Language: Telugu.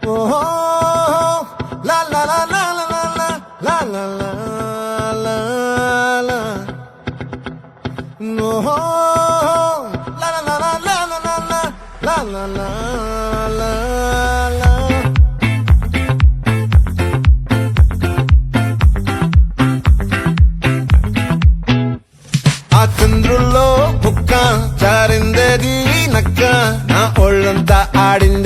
ఓహో లా లా లా లా లా లా లా లా లా లా ఓహో లా లా లా లా లా లా లా లా లా లా లా ఆ చంద్రుల్లో బుక్క చారిందేది నక్క నా ఒళ్ళంతా ఆడింది